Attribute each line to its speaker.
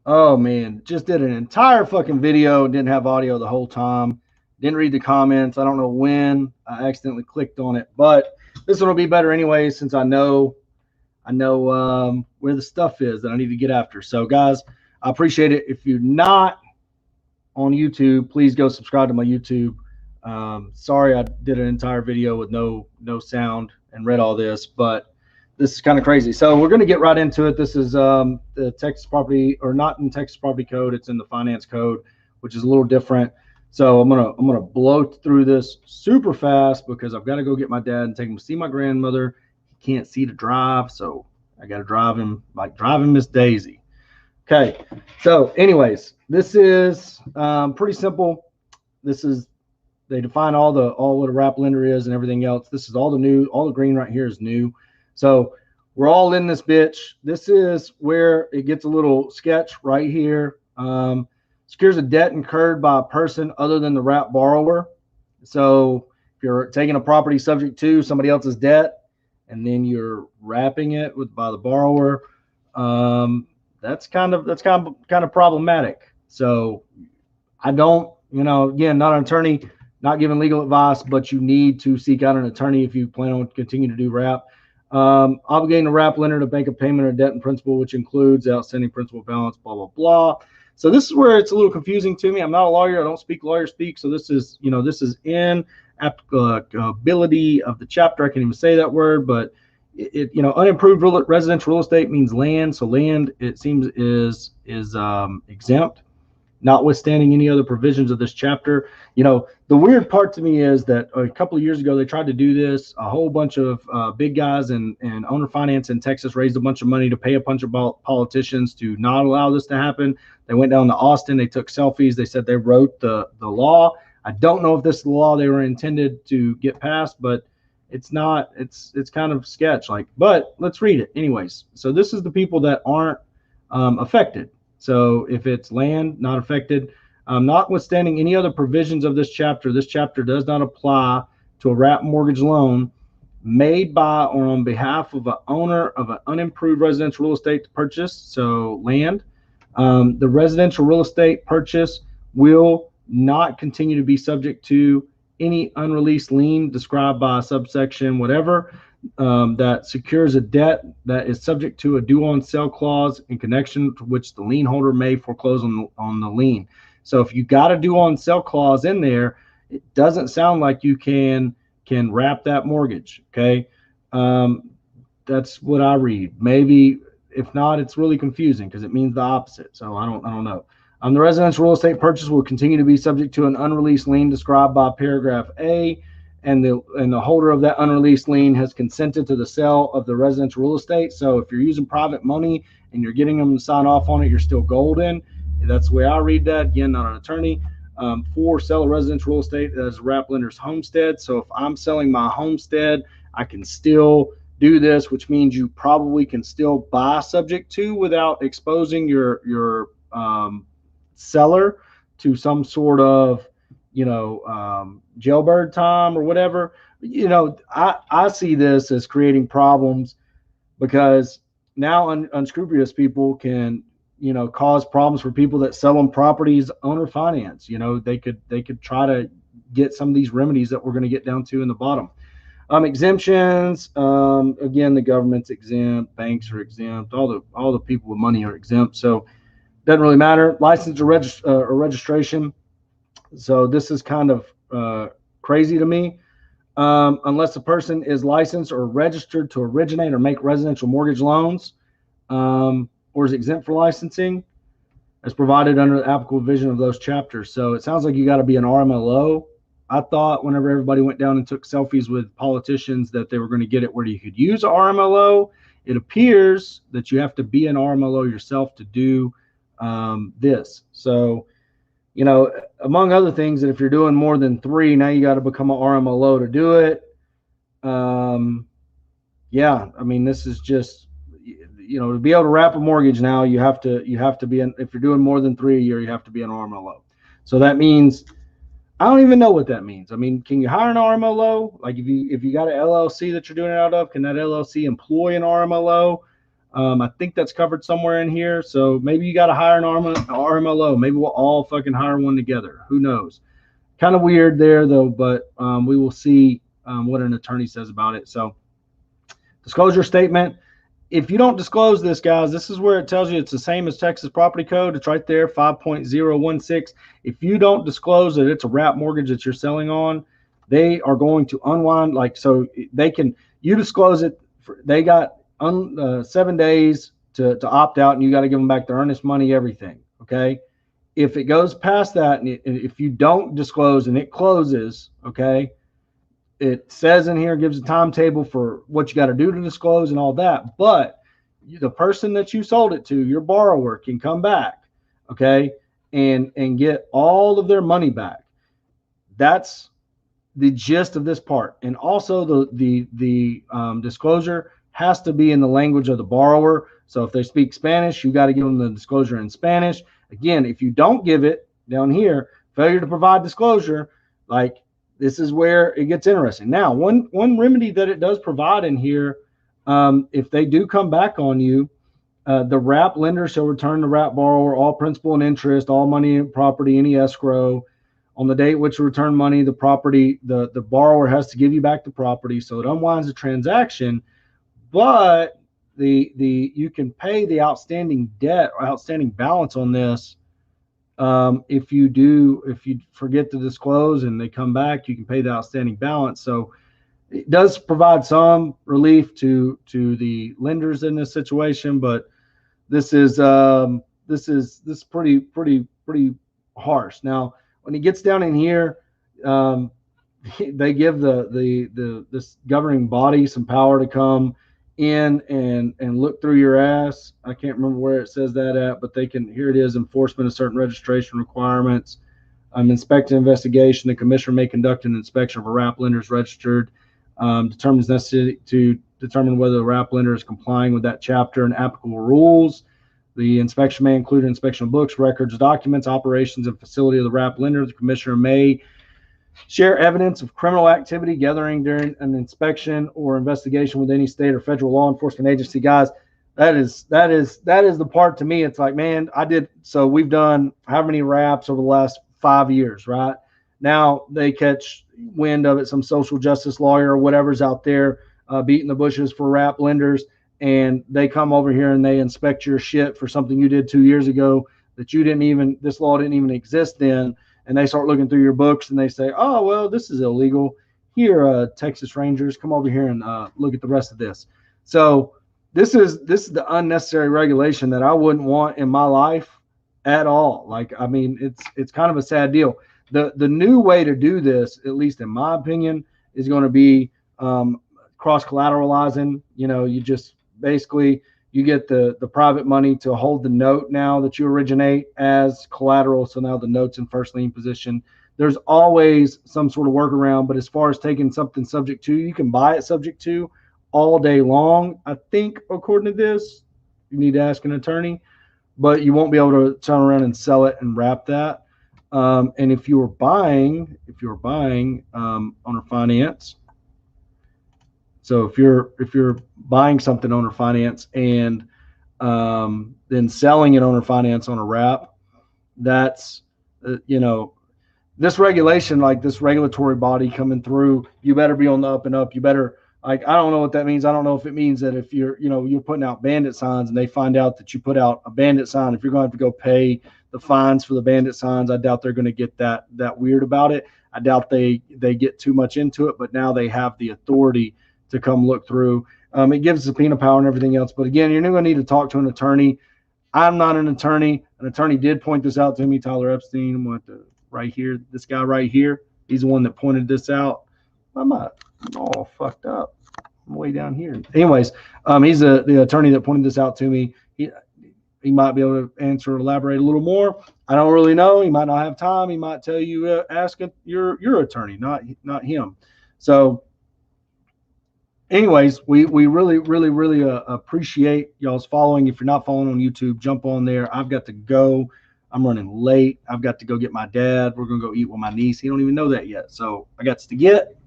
Speaker 1: Oh man, just did an entire fucking video, didn't have audio the whole time. Didn't read the comments. I don't know when I accidentally clicked on it, but this one will be better anyway since I know where the stuff is that I need to get after. So guys, I appreciate it. If you're not on YouTube, please go subscribe to my YouTube. Sorry, I did an entire video with no sound and read all this, but this is kind of crazy. So we're going to get right into it. This is the Texas property, or not in Texas property code. It's in the finance code, which is a little different. So I'm gonna blow through this super fast because I've got to go get my dad and take him to see my grandmother. He can't see to drive, so I got to drive him like driving Miss Daisy. Okay. So, anyways, this is pretty simple. This is they define all what a wrap lender is and everything else. This is all the green right here is new. So we're all in this bitch. This is where it gets a little sketch right here. Secures a debt incurred by a person other than the wrap borrower. So if you're taking a property subject to somebody else's debt and then you're wrapping it by the borrower, um, that's kind of problematic. So I don't, again, not an attorney, not giving legal advice, but you need to seek out an attorney if you plan on continuing to do wrap. Obligating a wrap lender to make a payment of debt in principal, which includes outstanding principal balance, blah blah blah. So this is where it's a little confusing to me. I'm not a lawyer. I don't speak lawyer speak. So this is in applicability of the chapter. I can't even say that word, but unimproved residential real estate means land. So land, it seems, is exempt, notwithstanding any other provisions of this chapter. The weird part to me is that a couple of years ago they tried to do this. A whole bunch of big guys and owner finance in Texas raised a bunch of money to pay a bunch of politicians to not allow this to happen. They went down to Austin. They took selfies. They said they wrote the law. I don't know if this is the law they were intended to get passed, but it's not. It's kind of sketch like. But let's read it anyways. So this is the people that aren't affected. So if it's land, not affected. Notwithstanding any other provisions of this chapter does not apply to a wrap mortgage loan made by or on behalf of an owner of an unimproved residential real estate to purchase, so land. The residential real estate purchase will not continue to be subject to any unreleased lien described by subsection whatever, that secures a debt that is subject to a due on sale clause in connection to which the lien holder may foreclose on the lien. So if you got a due on sale clause in there, it doesn't sound like you can wrap that mortgage. Okay, that's what I read. Maybe if not, it's really confusing because it means the opposite. So I don't know. The residential real estate purchase will continue to be subject to an unreleased lien described by paragraph A, and the holder of that unreleased lien has consented to the sale of the residential real estate. So if you're using private money and you're getting them to sign off on it, you're still golden. That's the way I read that. Again, not an attorney. For sell a residential real estate as wrap lender's homestead. So if I'm selling my homestead, I can still do this, which means you probably can still buy subject to without exposing your seller to some sort of jailbird time or whatever. I see this as creating problems because now unscrupulous people can cause problems for people that sell them properties owner finance. They could try to get some of these remedies that we're going to get down to in the bottom. Exemptions, again, the government's exempt, banks are exempt, all the people with money are exempt, so it doesn't really matter. License or registration. So this is kind of crazy to me. Unless a person is licensed or registered to originate or make residential mortgage loans, or is exempt for licensing, as provided under the applicable vision of those chapters. So it sounds like you got to be an RMLO. I thought whenever everybody went down and took selfies with politicians that they were going to get it where you could use a RMLO. It appears that you have to be an RMLO yourself to do this. So, among other things, that if you're doing more than three, now you got to become an RMLO to do it. Yeah, I mean, this is just, to be able to wrap a mortgage now, you have to be if you're doing more than 3 a year, you have to be an RMLO. So that means, I don't even know what that means. I mean, can you hire an RMLO? Like if you got an LLC that you're doing it out of, can that LLC employ an RMLO? I think that's covered somewhere in here. So maybe you got to hire an RMLO. Maybe we'll all fucking hire one together. Who knows? Kind of weird there, though, but we will see what an attorney says about it. So disclosure statement. If you don't disclose this, guys, this is where it tells you it's the same as Texas Property Code. It's right there, 5.016. If you don't disclose that it's a wrap mortgage that you're selling on, they are going to unwind. Like, so they can, you disclose it. They got 7 days to opt out, and you got to give them back their earnest money, everything. Okay. If it goes past that, and if you don't disclose and it closes, okay, it says in here, gives a timetable for what you got to do to disclose and all that. But the person that you sold it to, your borrower, can come back, okay, and get all of their money back. That's the gist of this part. And also the disclosure has to be in the language of the borrower. So if they speak Spanish, you got to give them the disclosure in Spanish. Again, if you don't give it down here, failure to provide disclosure, like, this is where it gets interesting. Now, one remedy that it does provide in here, if they do come back on you, the wrap lender shall return the wrap borrower all principal and interest, all money and property, any escrow. On the date which return money, the property, the borrower has to give you back the property, so it unwinds the transaction. But you can pay the outstanding debt or outstanding balance on this. If you forget to disclose and they come back, you can pay the outstanding balance. So it does provide some relief to the lenders in this situation, but this is pretty harsh. Now, when it gets down in here, they give this governing body some power to come in and look through your ass. I can't remember where it says that at, but they can. Here it is: enforcement of certain registration requirements, inspect and investigation. The commissioner may conduct an inspection of a wrap lender is registered, determines necessary to determine whether the wrap lender is complying with that chapter and applicable rules. The inspection may include inspection of books, records, documents, operations, and facility of the wrap lender. The commissioner may share evidence of criminal activity gathering during an inspection or investigation with any state or federal law enforcement agency. Guys, that is the part to me. It's like, man, so we've done how many wraps over the last 5 years, right? Now they catch wind of it, some social justice lawyer or whatever's out there beating the bushes for wrap lenders, and they come over here and they inspect your shit for something you did 2 years ago that this law didn't even exist then. And they start looking through your books and they say, oh, well, this is illegal. Here, Texas Rangers, come over here and look at the rest of this. So this is the unnecessary regulation that I wouldn't want in my life at all. Like, I mean, it's kind of a sad deal. The new way to do this, at least in my opinion, is going to be cross collateralizing. You know, you just basically you get the private money to hold the note now that you originate as collateral. So now the note's in first lien position. There's always some sort of workaround, but as far as taking something subject to, you can buy it subject to all day long. I think according to this, you need to ask an attorney, but you won't be able to turn around and sell it and wrap that. And if you were buying owner finance, so if you're buying something owner finance and then selling it owner finance on a wrap, that's this regulation, like this regulatory body coming through, you better be on the up and up. You better, like, I don't know what that means. I don't know if it means that if you're putting out bandit signs and they find out that you put out a bandit sign, if you're going to have to go pay the fines for the bandit signs, I doubt they're going to get that weird about it. I doubt they get too much into it, but now they have the authority to come look through. It gives subpoena power and everything else. But again, you're going to need to talk to an attorney. I'm not an attorney. An attorney did point this out to me, Tyler Epstein. I'm going to right here. This guy right here. He's the one that pointed this out. I'm all fucked up. I'm way down here. Anyways, he's the attorney that pointed this out to me. He might be able to answer or elaborate a little more. I don't really know. He might not have time. He might tell you ask your attorney, not him. So anyways, we really appreciate y'all's following. If you're not following on YouTube, jump on there. I've got to go. I'm running late. I've got to go get my dad. We're going to go eat with my niece. He don't even know that yet. So I got to get.